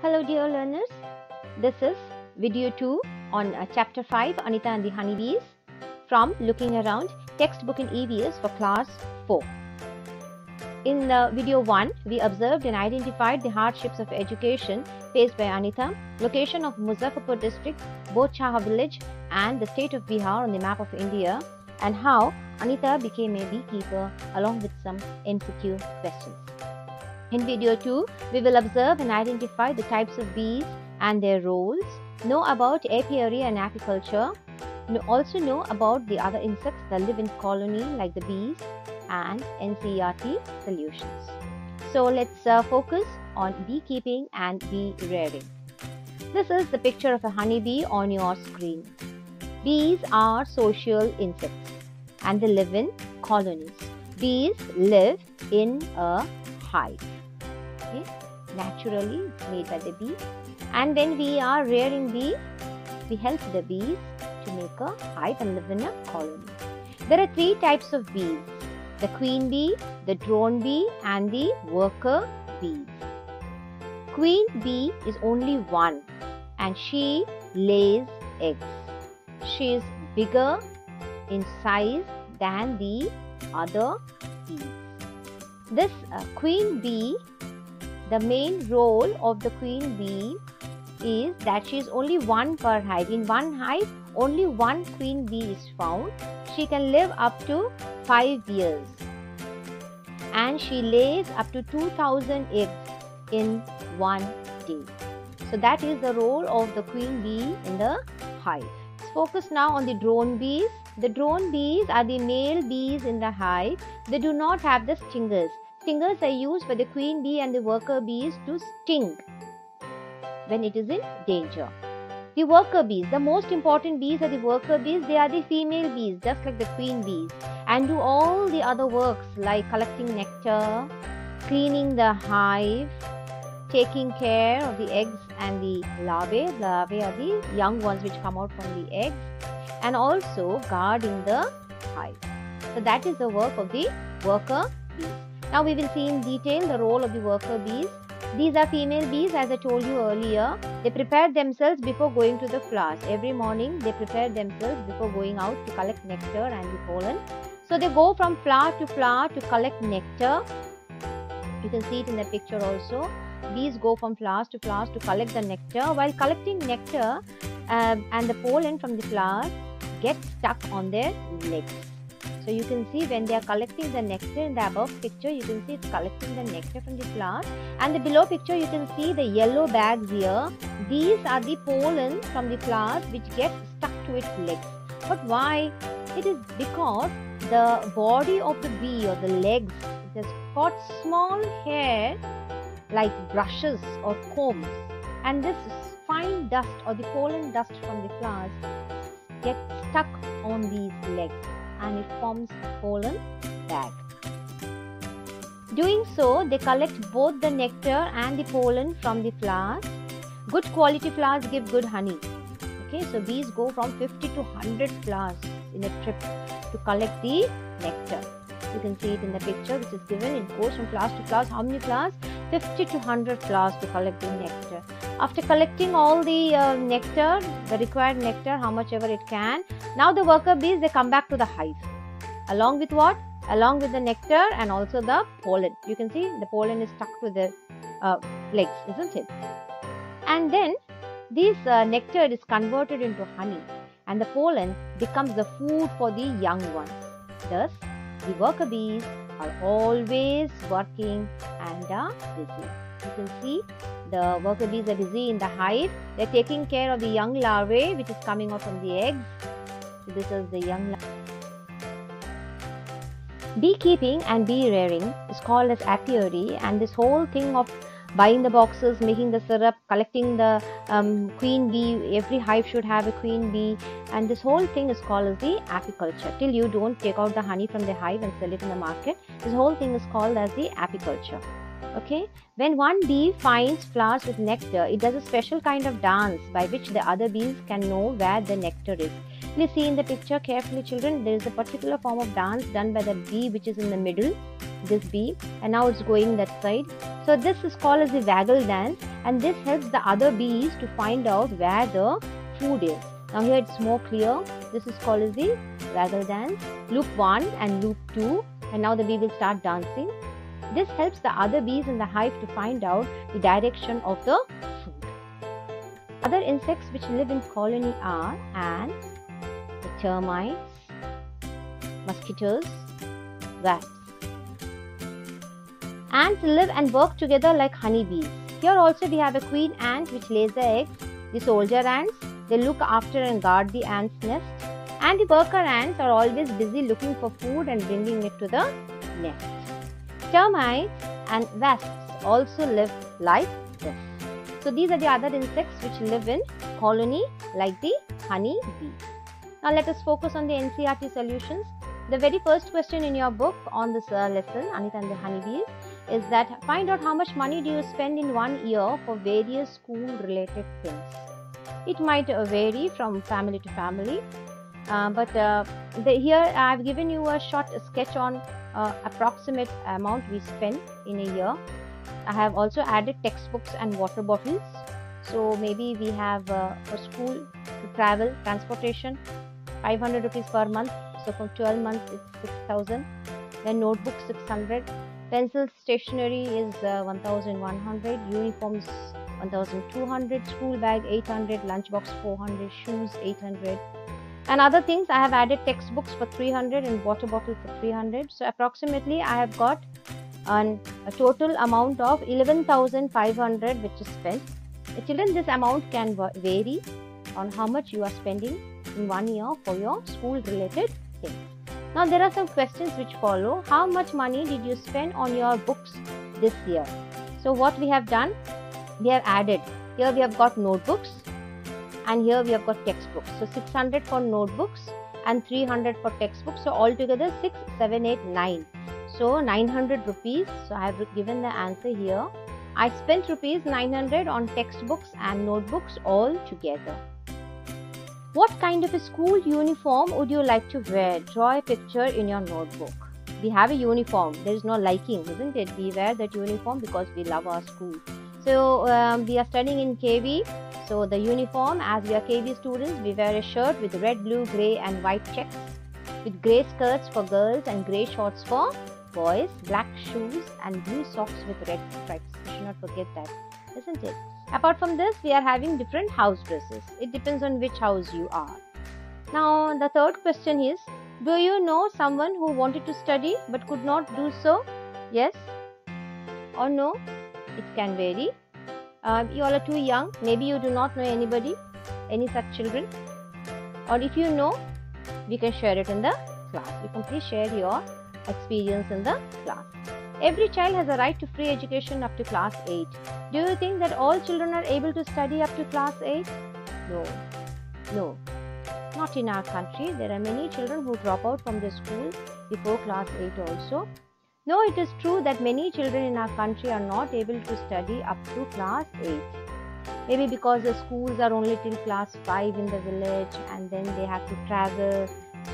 Hello dear learners, this is video 2 on chapter 5 Anita and the Honeybees from Looking Around textbook in EVS for class 4. In video 1, we observed and identified the hardships of education faced by Anita, location of Muzaffarpur district, Bochaha village and the state of Bihar on the map of India, and how Anita became a beekeeper along with some MCQ questions. In video 2, we will observe and identify the types of bees and their roles, know about apiary and apiculture, also know about the other insects that live in colony like the bees, and NCERT solutions. So let's focus on beekeeping and bee rearing. This is the picture of a honeybee on your screen. Bees are social insects and they live in colonies. Bees live in a hive. Okay? Naturally made by the bee, and when we are rearing bees, we help the bees to make a hive and live in a colony. There are 3 types of bees: the queen bee, the drone bee and the worker bees. Queen bee is only one and she lays eggs. She is bigger in size than the other bees. This queen bee, the main role of the queen bee is that she is only one per hive. In one hive, only one queen bee is found. She can live up to 5 years and she lays up to 2000 eggs in one day. So that is the role of the queen bee in the hive. Let's focus now on the drone bees. The drone bees are the male bees in the hive. They do not have the stingers. Stingers are used by the queen bee and the worker bees to sting when it is in danger. The worker bees, the most important bees are the worker bees. They are the female bees, just like the queen bees, and do all the other works like collecting nectar, cleaning the hive, taking care of the eggs and the larvae. Larvae are the young ones which come out from the eggs, and also guarding the hive. So that is the work of the worker bees. Now we will see in detail the role of the worker bees. These are female bees, as I told you earlier. They prepare themselves before going to the flowers. Every morning they prepare themselves before going out to collect nectar and the pollen. So they go from flower to flower to collect nectar. You can see it in the picture also. Bees go from flowers to flowers to collect the nectar. While collecting nectar and the pollen from the flowers get stuck on their legs. So you can see when they are collecting the nectar in the above picture, you can see it's collecting the nectar from the flowers, and the below picture you can see the yellow bags here. These are the pollen from the flowers which get stuck to its legs. But why? It is because the body of the bee or the legs, it has got small hair like brushes or combs, and this fine dust or the pollen dust from the flowers gets stuck on these legs and it forms a pollen bag. Doing so, they collect both the nectar and the pollen from the flowers. Good quality flowers give good honey. Okay, so bees go from 50 to 100 flowers in a trip to collect the nectar. You can see it in the picture which is given. It goes from flowers to flowers. How many flowers? 50 to 100 flowers to collect the nectar. After collecting all the nectar, the required nectar, how much ever it can, now the worker bees, they come back to the hive. Along with what? Along with the nectar and also the pollen. You can see the pollen is stuck to the legs, isn't it? And then this nectar is converted into honey and the pollen becomes the food for the young ones. Thus, the worker bees are always working and are busy. You can see the worker bees are busy in the hive. They are taking care of the young larvae which is coming out from the eggs. So this is the young larvae. Beekeeping and bee rearing is called as apiary, and this whole thing of buying the boxes, making the syrup, collecting the queen bee, every hive should have a queen bee, and this whole thing is called as the apiculture. Till you don't take out the honey from the hive and sell it in the market, this whole thing is called as the apiculture. Okay, when one bee finds flowers with nectar, it does a special kind of dance by which the other bees can know where the nectar is. Please see in the picture carefully, children. There is a particular form of dance done by the bee which is in the middle, this bee, and now it's going that side. So this is called as the waggle dance, and this helps the other bees to find out where the food is. Now here it's more clear. This is called as the waggle dance, loop 1 and loop 2, and now the bee will start dancing. This helps the other bees in the hive to find out the direction of the food. Other insects which live in colony are ants, the termites, mosquitoes, wasps. Ants live and work together like honeybees. Here also we have a queen ant which lays the eggs. The soldier ants, they look after and guard the ant's nest. And the worker ants are always busy looking for food and bringing it to the nest. Termites and wasps also live like this. So these are the other insects which live in colony like the honey bee. Now let us focus on the NCERT solutions. The very first question in your book on this lesson, Anita and the Honeybees, is that find out how much money do you spend in 1 year for various school related things. It might vary from family to family, but here I have given you a short sketch on approximate amount we spend in a year. I have also added textbooks and water bottles. So maybe we have for school to travel, transportation, 500 rupees per month. So for 12 months it's 6,000. Then notebooks 600. Pencils, stationery is 1,100. Uniforms 1,200. School bag 800. Lunchbox 400. Shoes 800. And other things, I have added textbooks for 300 and water bottle for 300. So approximately I have got a total amount of 11,500 which is spent. Children, this amount can vary on how much you are spending in 1 year for your school related things. Now there are some questions which follow. How much money did you spend on your books this year? So what we have done, we have added. Here we have got notebooks and here we have got textbooks. So 600 for notebooks and 300 for textbooks. So altogether 6, 7, 8, 9. So 900 rupees. So I have given the answer here. I spent rupees 900 on textbooks and notebooks all together. What kind of a school uniform would you like to wear? Draw a picture in your notebook. We have a uniform. There is no liking, isn't it? We wear that uniform because we love our school. So we are studying in KB. So the uniform, as we are KB students, we wear a shirt with red, blue, grey and white checks, with grey skirts for girls and grey shorts for boys, black shoes and blue socks with red stripes. You should not forget that, isn't it? Apart from this, we are having different house dresses. It depends on which house you are. Now the third question is, do you know someone who wanted to study but could not do so? Yes or no? It can vary. You all are too young. Maybe you do not know anybody, any such children. Or if you know, we can share it in the class. You can please share your experience in the class. Every child has a right to free education up to class 8. Do you think that all children are able to study up to class 8? No. Not in our country. There are many children who drop out from the school before class 8 also. No, it is true that many children in our country are not able to study up to class 8. Maybe because the schools are only till class 5 in the village and then they have to travel.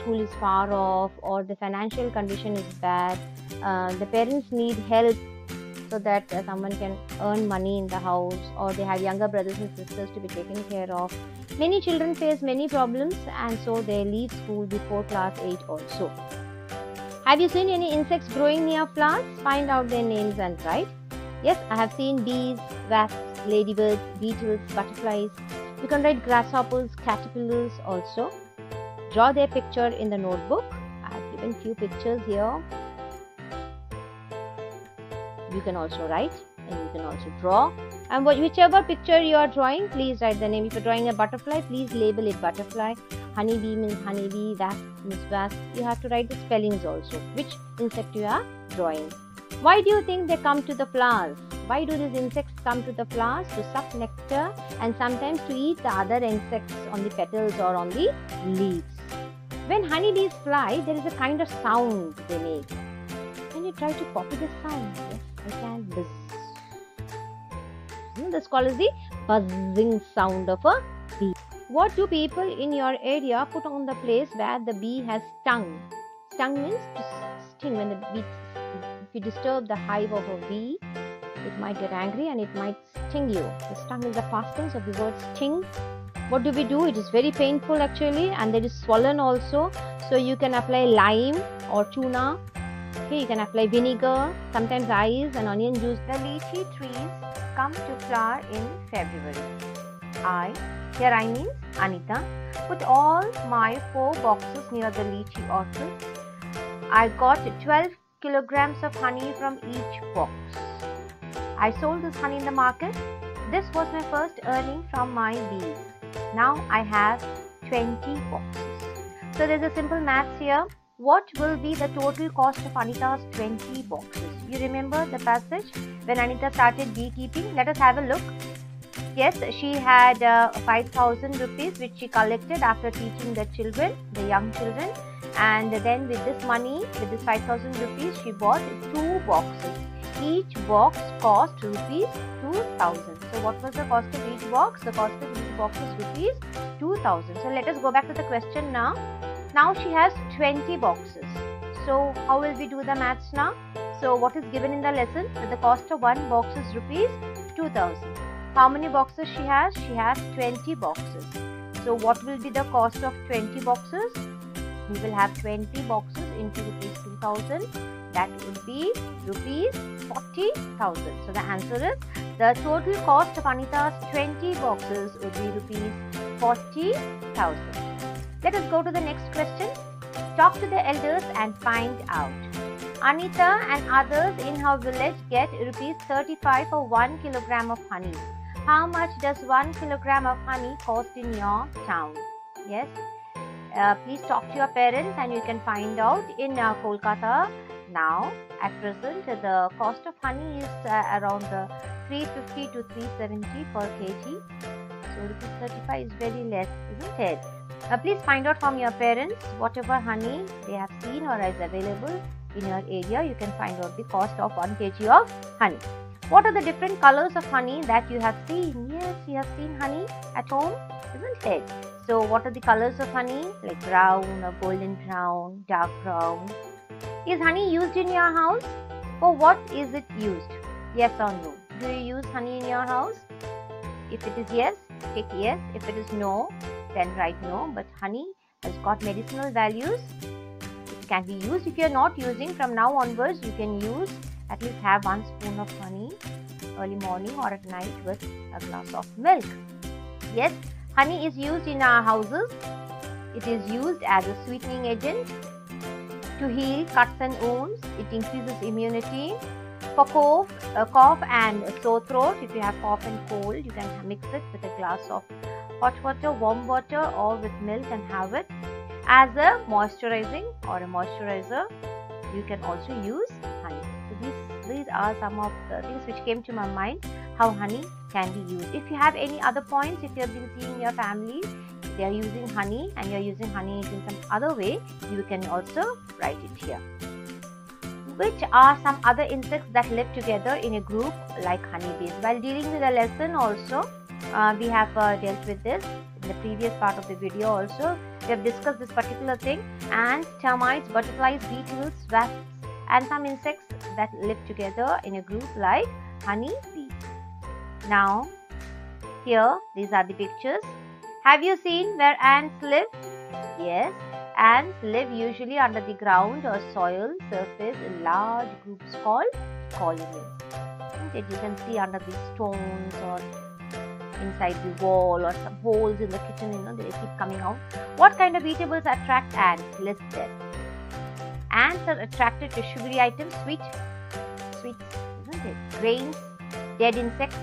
School is far off or the financial condition is bad. The parents need help so that someone can earn money in the house, or they have younger brothers and sisters to be taken care of. Many children face many problems and so they leave school before class 8 also. Have you seen any insects growing near flowers? Find out their names and write. Yes, I have seen bees, wasps, ladybirds, beetles, butterflies. You can write grasshoppers, caterpillars also. Draw their picture in the notebook. I have given few pictures here. You can also write and you can also draw. And whichever picture you are drawing, please write the name. If you are drawing a butterfly, please label it butterfly. Honeybee means honeybee, wasp means wasp. You have to write the spellings also, which insect you are drawing. Why do you think they come to the flowers? Why do these insects come to the flowers? To suck nectar and sometimes to eat the other insects on the petals or on the leaves. When honeybees fly, there is a kind of sound they make. Can you try to copy this sound? Yes, I can. Buzz. This is called as the buzzing sound of a bee. What do people in your area put on the place where the bee has stung? Stung means to sting. When the bee, if you disturb the hive of a bee, it might get angry and it might sting you. The stung is the past tense of the word sting. What do we do? It is very painful actually, and there is swollen also. So you can apply lime or tuna. Okay, you can apply vinegar, sometimes ice and onion juice. The lychee trees come to flower in February. Here I means Anita, put all my 4 boxes near the lychee orchard. I got 12 kilograms of honey from each box. I sold this honey in the market. This was my first earning from my bees. Now I have 20 boxes. So there's a simple maths here. What will be the total cost of Anita's 20 boxes? You remember the passage when Anita started beekeeping? Let us have a look. Yes, she had 5,000 rupees which she collected after teaching the children, the young children. And then with this money, with this 5,000 rupees, she bought 2 boxes. Each box cost rupees 2,000. So what was the cost of each box? The cost of each box is rupees 2,000. So let us go back to the question now. Now she has 20 boxes. So how will we do the maths now? So what is given in the lesson? That the cost of one box is rupees 2,000. How many boxes she has? She has 20 boxes. So what will be the cost of 20 boxes? We will have 20 boxes into rupees 2,000. That would be rupees 40,000. So the answer is the total cost of Anita's 20 boxes would be rupees 40,000. Let us go to the next question. Talk to the elders and find out. Anita and others in her village get rupees 35 for 1 kilogram of honey. How much does 1 kilogram of honey cost in your town? Yes. Please talk to your parents and you can find out in Kolkata. Now, at present, the cost of honey is around 350 to 370 per kg. So, rupees 35 is very less, isn't it? Please find out from your parents whatever honey they have seen or is available in your area. You can find out the cost of 1 kg of honey. What are the different colors of honey that you have seen? Yes, you have seen honey at home, isn't it? So, what are the colors of honey? Like brown or golden brown, dark brown. Is honey used in your house? For what is it used? Yes or no? Do you use honey in your house? If it is yes, tick yes. If it is no, then write no. But honey has got medicinal values. It can be used. If you are not using, from now onwards, you can use, at least have 1 spoon of honey early morning or at night with a glass of milk. Yes, honey is used in our houses. It is used as a sweetening agent to heal cuts and wounds. It increases immunity. For cough and sore throat, if you have cough and cold, you can mix it with a glass of hot water, warm water or with milk and have it. As a moisturizing or a moisturizer, you can also use honey. So these are some of the things which came to my mind, how honey can be used. If you have any other points, if you have been seeing your family, they are using honey and you are using honey in some other way, you can also write it here. Which are some other insects that live together in a group like honeybees? While dealing with the lesson also, we have dealt with this in the previous part of the video also. We have discussed this particular thing: ants, termites, butterflies, beetles, wasps and some insects that live together in a group like honeybees. Now, here these are the pictures. Have you seen where ants live? Yes, ants live usually under the ground or soil surface in large groups called colonies. You can see under the stones or inside the wall or some holes in the kitchen, they keep coming out. What kind of eatables attract ants? List them. Ants are attracted to sugary items, sweets, isn't it? Grains, dead insects,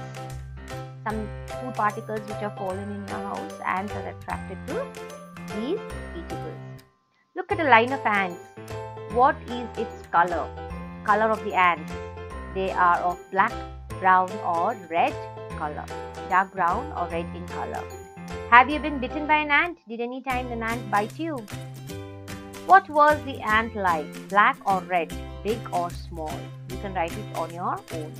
some food particles which are fallen in your house. Ants are attracted to these eatables. Look at a line of ants. What is its color? Color of the ants. They are of black, brown or red color. Dark brown or red in color. Have you been bitten by an ant? Did any time an ant bite you? What was the ant like? Black or red? Big or small? You can write it on your own.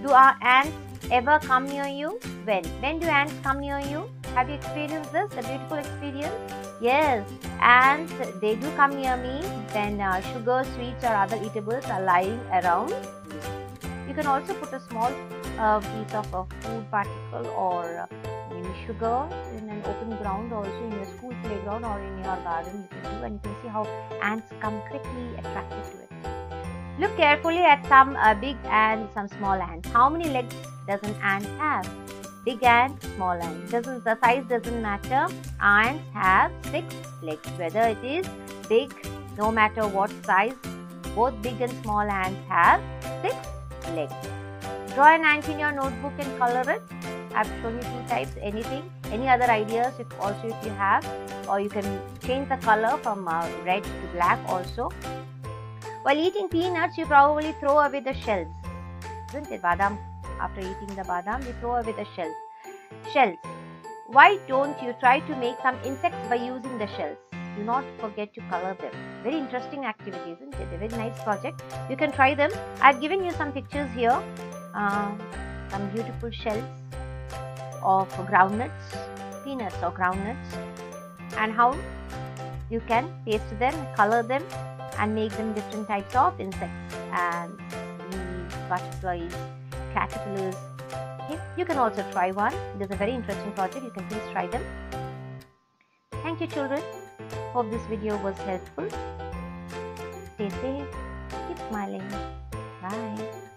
Do our ants ever come near you? When? When do ants come near you? Have you experienced this? A beautiful experience? Yes, ants, they do come near me when sugar, sweets or other eatables are lying around me. You can also put a small piece of a food particle or maybe sugar in an open ground, also in your school playground or in your garden. You can do, and you can see how ants come quickly attracted to it. Look carefully at some big and some small ants. How many legs does an ant have? Big ant, small ant. The size doesn't matter. Ants have 6 legs. Whether it is big, no matter what size, both big and small ants have 6 legs. Draw an ant in your notebook and color it. I've shown you 2 types. Any other ideas also if you have, or you can change the color from red to black also. While eating peanuts, you probably throw away the shells, isn't it? Badam, after eating the badam, we throw away the shells. Why don't you try to make some insects by using the shells? Do not forget to color them. Very interesting activity, isn't it? A very nice project. You can try them. I've given you some pictures here. Some beautiful shells of groundnuts, peanuts or groundnuts, and how you can paste them, color them, and make them different types of insects, and bees, butterflies, caterpillars. Okay. You can also try one. It is a very interesting project. You can please try them. Thank you, children. Hope this video was helpful. Stay safe. Keep smiling. Bye.